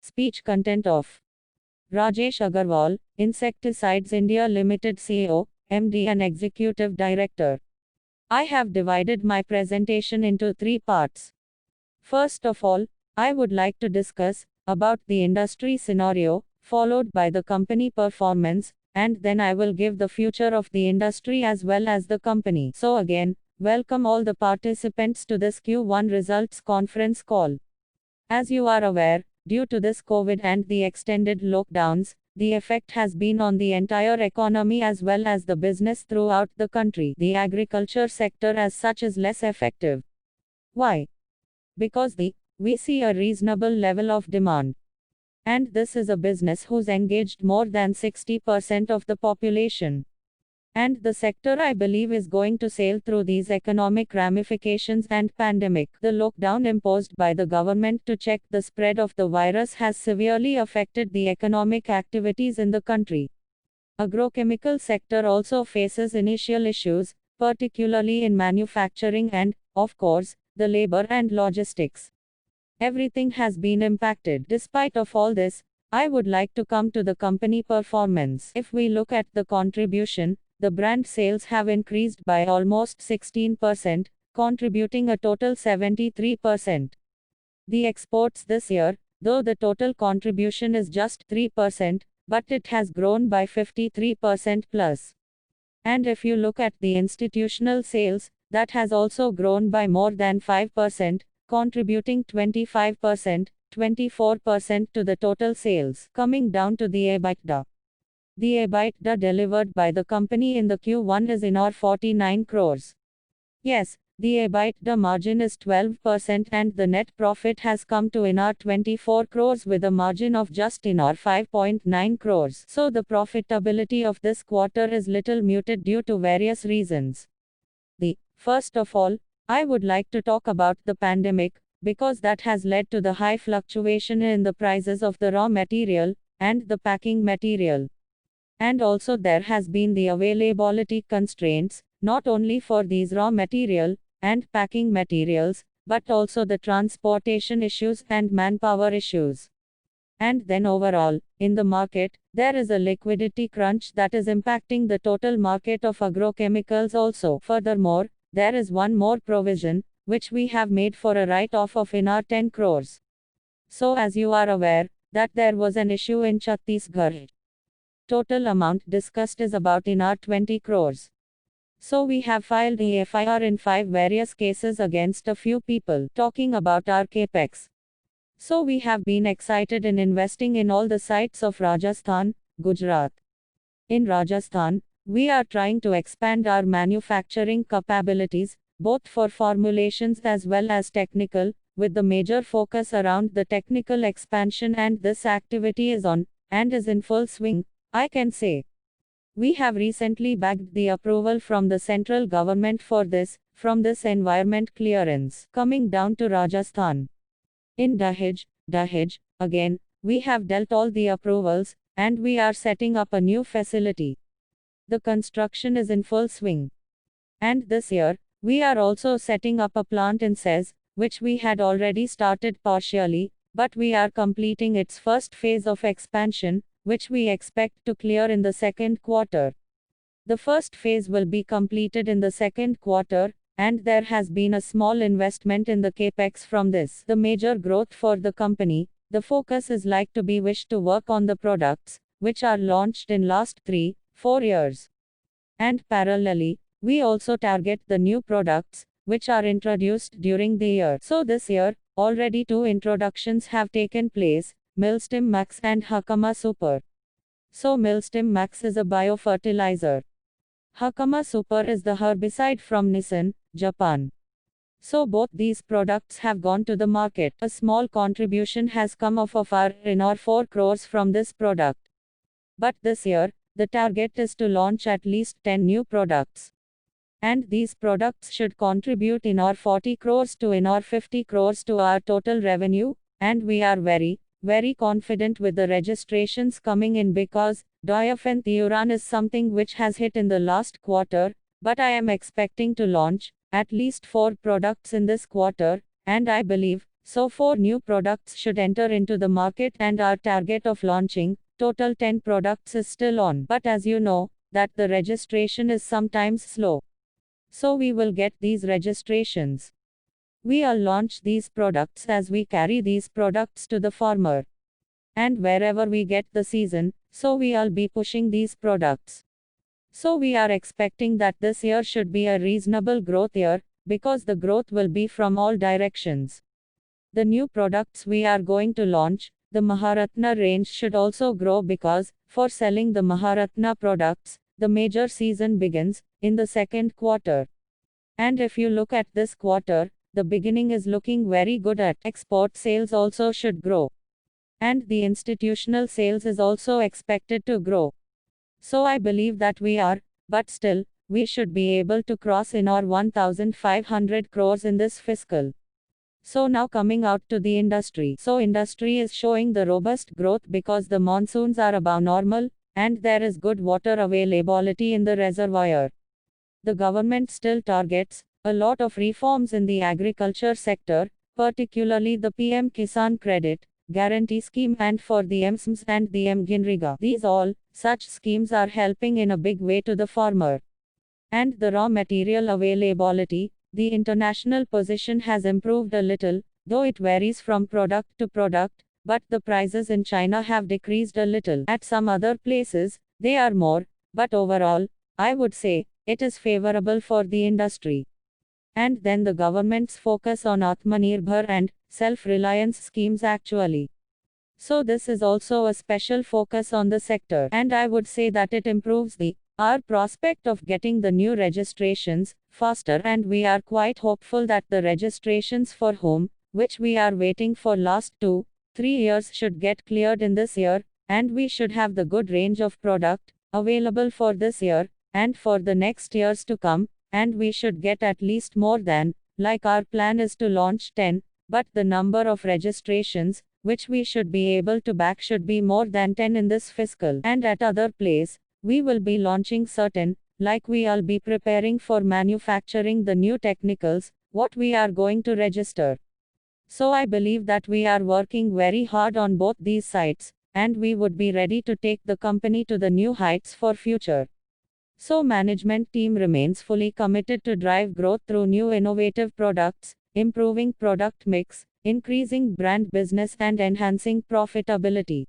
Speech content of Rajesh Agarwal, Insecticides India Limited CEO, MD and Executive Director. I have divided my presentation into three parts. First of all, I would like to discuss about the industry scenario, followed by the company performance, and then I will give the future of the industry as well as the company. So again, welcome all the participants to this Q1 results conference call. As you are aware, due to this COVID and the extended lockdowns, the effect has been on the entire economy as well as the business throughout the country. The agriculture sector as such is less effective. Why? Because we see a reasonable level of demand. And this is a business who's engaged more than 60% of the population. And the sector I believe is going to sail through these economic ramifications and pandemic. The lockdown imposed by the government to check the spread of the virus has severely affected the economic activities in the country. Agrochemical sector also faces initial issues, particularly in manufacturing and, of course, the labor and logistics. Everything has been impacted. Despite of all this, I would like to come to the company performance. If we look at the contribution, the brand sales have increased by almost 16%, contributing a total 73%. The exports this year, though the total contribution is just 3%, but it has grown by 53% plus. And if you look at the institutional sales, that has also grown by more than 5%, contributing 25%, 24% to the total sales. Coming down to the EBITDA. The EBITDA delivered by the company in the Q1 is INR 49 crores. Yes, the EBITDA margin is 12% and the net profit has come to INR 24 crores with a margin of just INR 5.9 crores. So the profitability of this quarter is little muted due to various reasons. First of all, I would like to talk about the pandemic, because that has led to the high fluctuation in the prices of the raw material and the packing material. And also there has been the availability constraints, not only for these raw material and packing materials, but also the transportation issues and manpower issues. And then overall, in the market, there is a liquidity crunch that is impacting the total market of agrochemicals also. Furthermore, there is one more provision, which we have made for a write-off of INR 10 crores. So as you are aware, that there was an issue in Chhattisgarh. Total amount discussed is about INR 20 crores. So we have filed the FIR in 5 various cases against a few people. Talking about our capex. So we have been excited in investing in all the sites of Rajasthan, Gujarat. In Rajasthan, we are trying to expand our manufacturing capabilities, both for formulations as well as technical, with the major focus around the technical expansion, and this activity is on, and is in full swing, I can say. We have recently bagged the approval from the central government for this, from this environment clearance. Coming down to Rajasthan. In Dahej, again, we have dealt all the approvals, and we are setting up a new facility. The construction is in full swing. And this year, we are also setting up a plant in SEZ, which we had already started partially, but we are completing its first phase of expansion, which we expect to clear in the second quarter. The first phase will be completed in the second quarter, and there has been a small investment in the capex from this. The major growth for the company, the focus is like to be wished to work on the products, which are launched in last 3-4 years. And parallelly, we also target the new products, which are introduced during the year. So this year, already 2 introductions have taken place, Milstim Max and Hakama Super. So Milstim Max is a biofertilizer. Hakama Super is the herbicide from Nissan, Japan. So both these products have gone to the market. A small contribution has come of our INR 4 crores from this product. But this year, the target is to launch at least 10 new products. And these products should contribute INR 40 crores to INR 50 crores to our total revenue, and we are very confident with the registrations coming in, because diaphentheuran is something which has hit in the last quarter, but I am expecting to launch at least 4 products in this quarter, and I believe So 4 new products should enter into the market and our target of launching total 10 products is still on. But as you know, that the registration is sometimes slow. So we will get these registrations. We'll launch these products as we carry these products to the farmer. And wherever we get the season, so we'll be pushing these products. So we are expecting that this year should be a reasonable growth year, because the growth will be from all directions. The new products we are going to launch, the Maharatna range should also grow because, for selling the Maharatna products, the major season begins in the second quarter. And if you look at this quarter, the beginning is looking very good at export sales also should grow. And the institutional sales is also expected to grow. So I believe that we are, but still, we should be able to cross in our 1500 crores in this fiscal. So now coming out to the industry. So industry is showing the robust growth because the monsoons are above normal, and there is good water availability in the reservoir. The government still targets a lot of reforms in the agriculture sector, particularly the PM Kisan Credit Guarantee Scheme and for the MSMs and the MGNREGA. These all such schemes are helping in a big way to the farmer. And the raw material availability, the international position has improved a little, though it varies from product to product, but the prices in China have decreased a little. At some other places, they are more, but overall, I would say, it is favorable for the industry. And then the government's focus on Atmanirbhar and self-reliance schemes actually. So this is also a special focus on the sector, and I would say that it improves our prospect of getting the new registrations faster, and we are quite hopeful that the registrations for home, which we are waiting for last 2-3 years, should get cleared in this year, and we should have the good range of product available for this year and for the next years to come, and we should get at least more than, like our plan is to launch 10, but the number of registrations which we should be able to back should be more than 10 in this fiscal. And at other place, we will be launching certain, like we'll be preparing for manufacturing the new technicals, what we are going to register. So I believe that we are working very hard on both these sides, and we would be ready to take the company to the new heights for future. So management team remains fully committed to drive growth through new innovative products, improving product mix, increasing brand business and enhancing profitability.